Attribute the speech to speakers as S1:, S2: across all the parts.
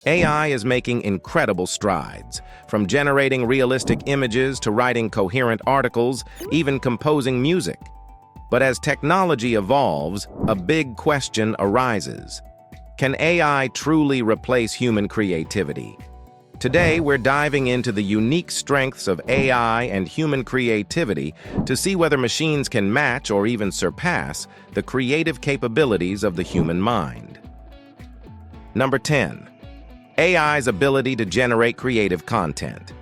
S1: AI is making incredible strides, from generating realistic images to writing coherent articles, even composing music. But as technology evolves, a big question arises. Can AI truly replace human creativity? Today, we're diving into the unique strengths of AI and human creativity to see whether machines can match or even surpass the creative capabilities of the human mind. Number 10. AI's ability to generate creative content.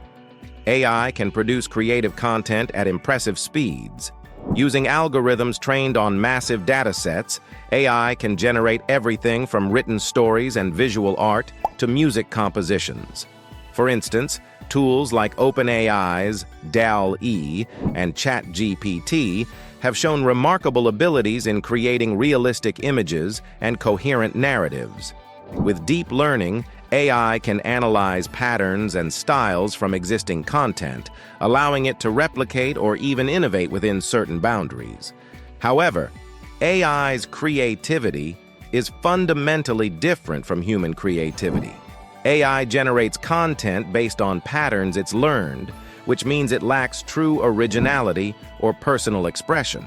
S1: AI can produce creative content at impressive speeds. Using algorithms trained on massive datasets, AI can generate everything from written stories and visual art to music compositions. For instance, tools like OpenAI's DALL-E and ChatGPT have shown remarkable abilities in creating realistic images and coherent narratives. With deep learning, AI can analyze patterns and styles from existing content, allowing it to replicate or even innovate within certain boundaries. However, AI's creativity is fundamentally different from human creativity. AI generates content based on patterns it's learned, which means it lacks true originality or personal expression.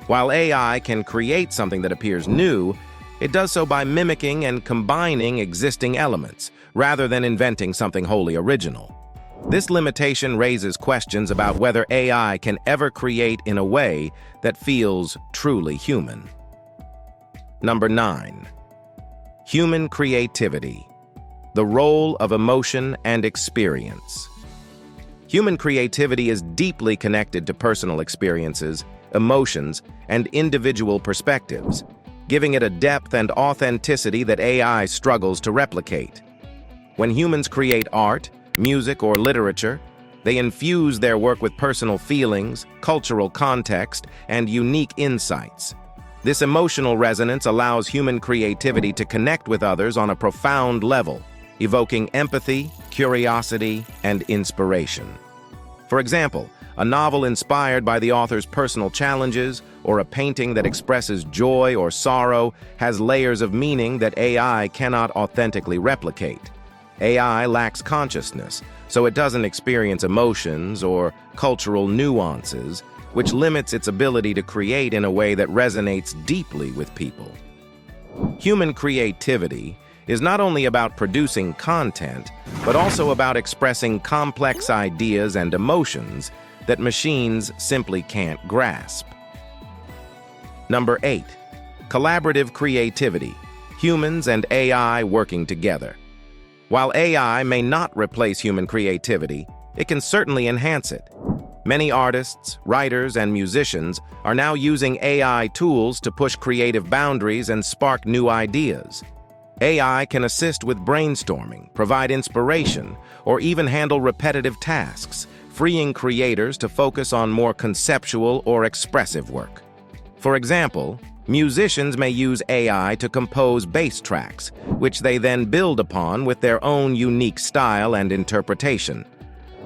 S1: While AI can create something that appears new, it does so by mimicking and combining existing elements, rather than inventing something wholly original. This limitation raises questions about whether AI can ever create in a way that feels truly human. Number 9. Human creativity. The role of emotion and experience. Human creativity is deeply connected to personal experiences, emotions, and individual perspectives, giving it a depth and authenticity that AI struggles to replicate. When humans create art, music, or literature, they infuse their work with personal feelings, cultural context, and unique insights. This emotional resonance allows human creativity to connect with others on a profound level, evoking empathy, curiosity, and inspiration. For example, a novel inspired by the author's personal challenges or a painting that expresses joy or sorrow has layers of meaning that AI cannot authentically replicate. AI lacks consciousness, so it doesn't experience emotions or cultural nuances, which limits its ability to create in a way that resonates deeply with people. Human creativity is not only about producing content, but also about expressing complex ideas and emotions that machines simply can't grasp. Number 8. Collaborative creativity. Humans and AI working together. While AI may not replace human creativity, it can certainly enhance it. Many artists, writers, and musicians are now using AI tools to push creative boundaries and spark new ideas. AI can assist with brainstorming, provide inspiration, or even handle repetitive tasks, freeing creators to focus on more conceptual or expressive work. For example, musicians may use AI to compose bass tracks, which they then build upon with their own unique style and interpretation.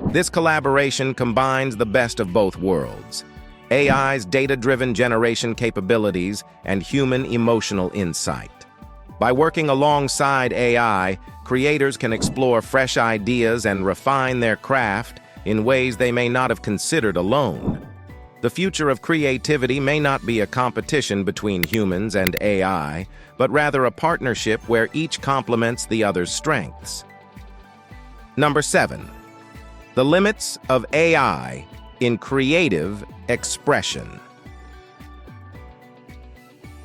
S1: This collaboration combines the best of both worlds: AI's data-driven generation capabilities and human emotional insight. By working alongside AI, creators can explore fresh ideas and refine their craft in ways they may not have considered alone. The future of creativity may not be a competition between humans and AI, but rather a partnership where each complements the other's strengths. Number 7. The limits of AI in creative expression.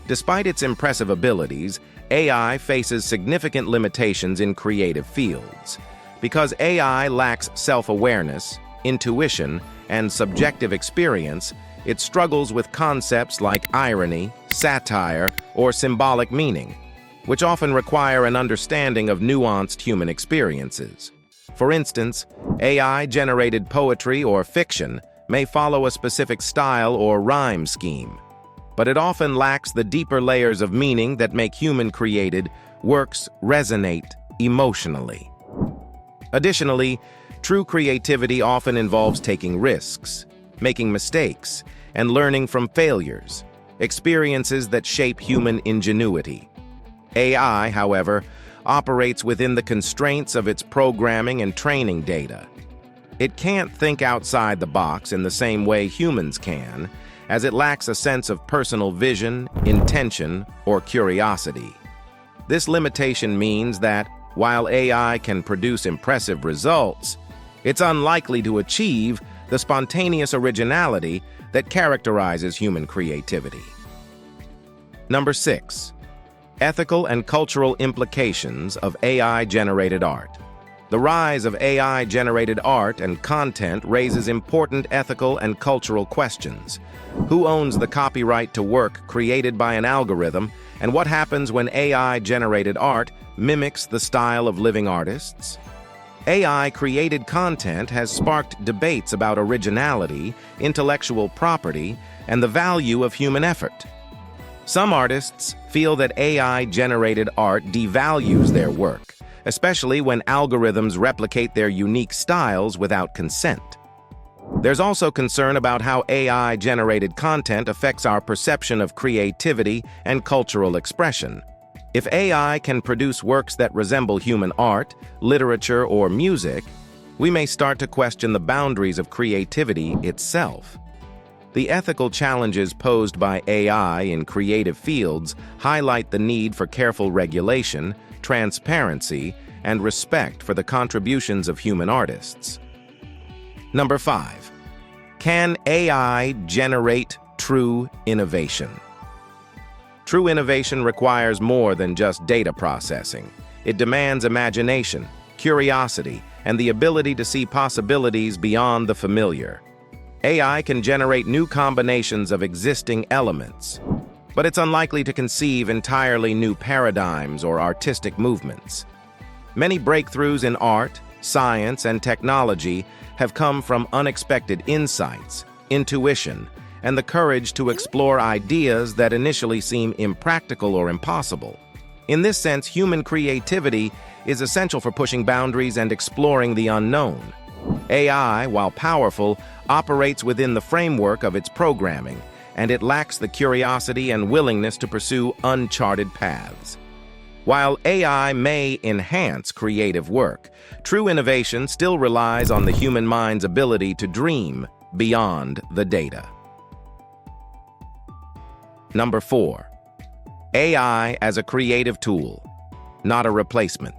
S1: Despite its impressive abilities, AI faces significant limitations in creative fields. Because AI lacks self-awareness, intuition, and subjective experience, it struggles with concepts like irony, satire, or symbolic meaning, which often require an understanding of nuanced human experiences. For instance, AI-generated poetry or fiction may follow a specific style or rhyme scheme, but it often lacks the deeper layers of meaning that make human-created works resonate emotionally. Additionally, true creativity often involves taking risks, making mistakes, and learning from failures, experiences that shape human ingenuity. AI, however, operates within the constraints of its programming and training data. It can't think outside the box in the same way humans can, as it lacks a sense of personal vision, intention, or curiosity. This limitation means that, while AI can produce impressive results, it's unlikely to achieve the spontaneous originality that characterizes human creativity. Number 6. Ethical and cultural implications of AI-generated art. The rise of AI-generated art and content raises important ethical and cultural questions. Who owns the copyright to work created by an algorithm, and what happens when AI-generated art mimics the style of living artists? AI-created content has sparked debates about originality, intellectual property, and the value of human effort. Some artists feel that AI-generated art devalues their work, especially when algorithms replicate their unique styles without consent. There's also concern about how AI-generated content affects our perception of creativity and cultural expression. If AI can produce works that resemble human art, literature, or music, we may start to question the boundaries of creativity itself. The ethical challenges posed by AI in creative fields highlight the need for careful regulation, transparency, and respect for the contributions of human artists. Number 5. Can AI generate true innovation? True innovation requires more than just data processing. It demands imagination, curiosity, and the ability to see possibilities beyond the familiar. AI can generate new combinations of existing elements, but it's unlikely to conceive entirely new paradigms or artistic movements. Many breakthroughs in art, science, and technology have come from unexpected insights, intuition, and the courage to explore ideas that initially seem impractical or impossible. In this sense, human creativity is essential for pushing boundaries and exploring the unknown. AI, while powerful, operates within the framework of its programming, and it lacks the curiosity and willingness to pursue uncharted paths. While AI may enhance creative work, true innovation still relies on the human mind's ability to dream beyond the data. Number 4. AI as a creative tool, not a replacement.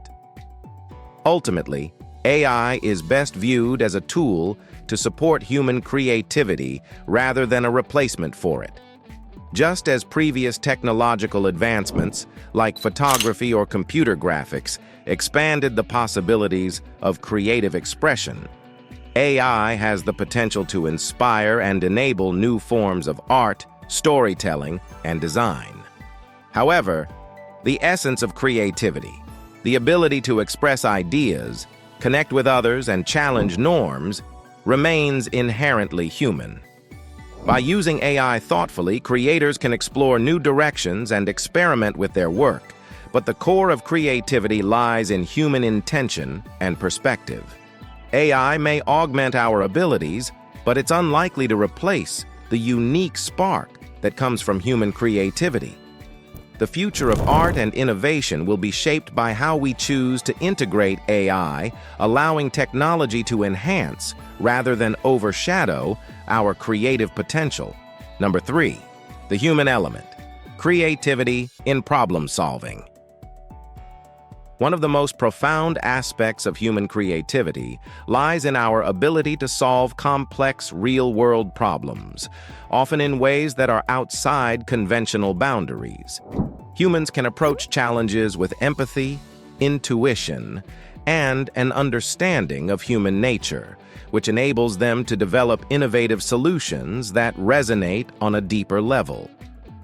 S1: Ultimately, AI is best viewed as a tool to support human creativity rather than a replacement for it. Just as previous technological advancements, like photography or computer graphics, expanded the possibilities of creative expression, AI has the potential to inspire and enable new forms of art, storytelling, and design. However, the essence of creativity, the ability to express ideas, connect with others, and challenge norms, remains inherently human. By using AI thoughtfully, creators can explore new directions and experiment with their work, but the core of creativity lies in human intention and perspective. AI may augment our abilities, but it's unlikely to replace the unique spark that comes from human creativity. The future of art and innovation will be shaped by how we choose to integrate AI, allowing technology to enhance, rather than overshadow, our creative potential. Number 3. The human element. Creativity in problem solving. One of the most profound aspects of human creativity lies in our ability to solve complex real-world problems, often in ways that are outside conventional boundaries. Humans can approach challenges with empathy, intuition, and an understanding of human nature, which enables them to develop innovative solutions that resonate on a deeper level.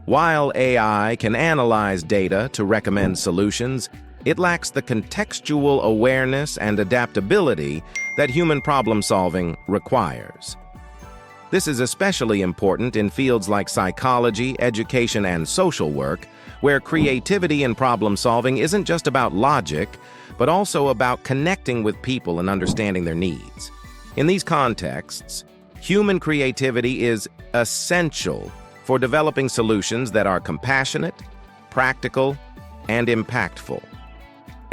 S1: While AI can analyze data to recommend solutions, it lacks the contextual awareness and adaptability that human problem-solving requires. This is especially important in fields like psychology, education, and social work, where creativity and problem-solving isn't just about logic, but also about connecting with people and understanding their needs. In these contexts, human creativity is essential for developing solutions that are compassionate, practical, and impactful.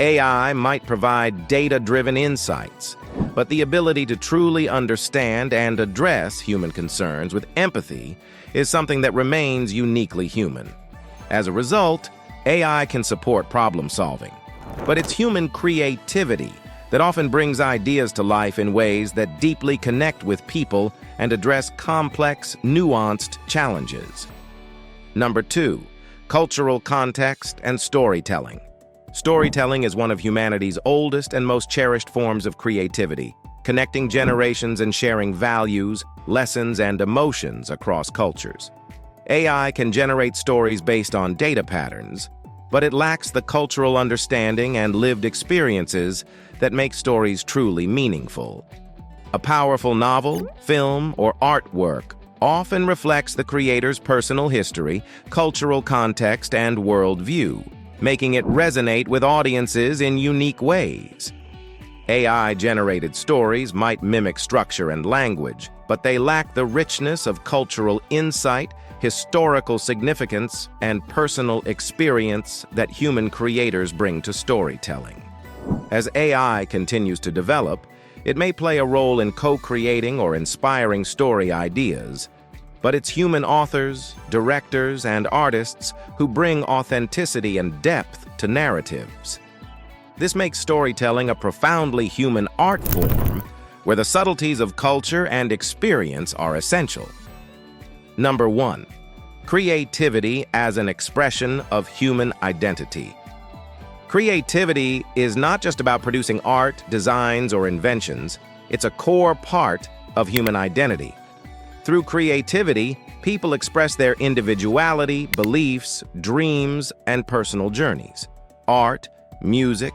S1: AI might provide data-driven insights, but the ability to truly understand and address human concerns with empathy is something that remains uniquely human. As a result, AI can support problem-solving, but it's human creativity that often brings ideas to life in ways that deeply connect with people and address complex, nuanced challenges. Number 2, cultural context and storytelling. Storytelling is one of humanity's oldest and most cherished forms of creativity, connecting generations and sharing values, lessons, and emotions across cultures. AI can generate stories based on data patterns, but it lacks the cultural understanding and lived experiences that make stories truly meaningful. A powerful novel, film, or artwork often reflects the creator's personal history, cultural context, and worldview, making it resonate with audiences in unique ways. AI-generated stories might mimic structure and language, but they lack the richness of cultural insight, historical significance, and personal experience that human creators bring to storytelling. As AI continues to develop, it may play a role in co-creating or inspiring story ideas, but it's human authors, directors, and artists who bring authenticity and depth to narratives. This makes storytelling a profoundly human art form where the subtleties of culture and experience are essential. Number 1, creativity as an expression of human identity. Creativity is not just about producing art, designs, or inventions. It's a core part of human identity. Through creativity, people express their individuality, beliefs, dreams, and personal journeys. Art, music,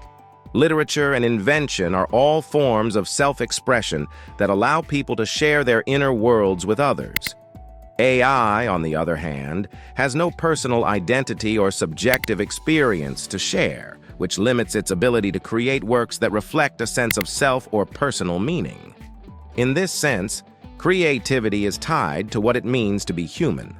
S1: literature, and invention are all forms of self-expression that allow people to share their inner worlds with others. AI, on the other hand, has no personal identity or subjective experience to share, which limits its ability to create works that reflect a sense of self or personal meaning. In this sense, creativity is tied to what it means to be human.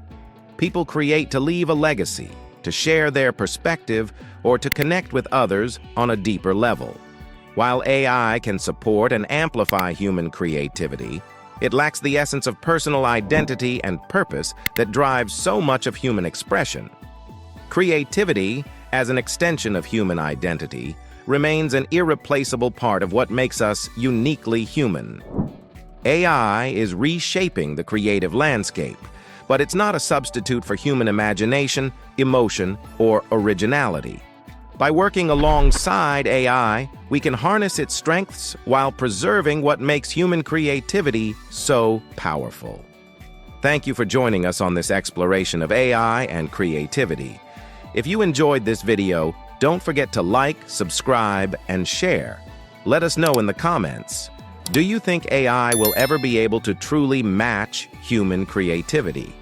S1: People create to leave a legacy, to share their perspective, or to connect with others on a deeper level. While AI can support and amplify human creativity, it lacks the essence of personal identity and purpose that drives so much of human expression. Creativity, as an extension of human identity, remains an irreplaceable part of what makes us uniquely human. AI is reshaping the creative landscape, but it's not a substitute for human imagination, emotion, or originality. By working alongside AI, we can harness its strengths while preserving what makes human creativity so powerful. Thank you for joining us on this exploration of AI and creativity. If you enjoyed this video, don't forget to like, subscribe, and share. Let us know in the comments. Do you think AI will ever be able to truly match human creativity?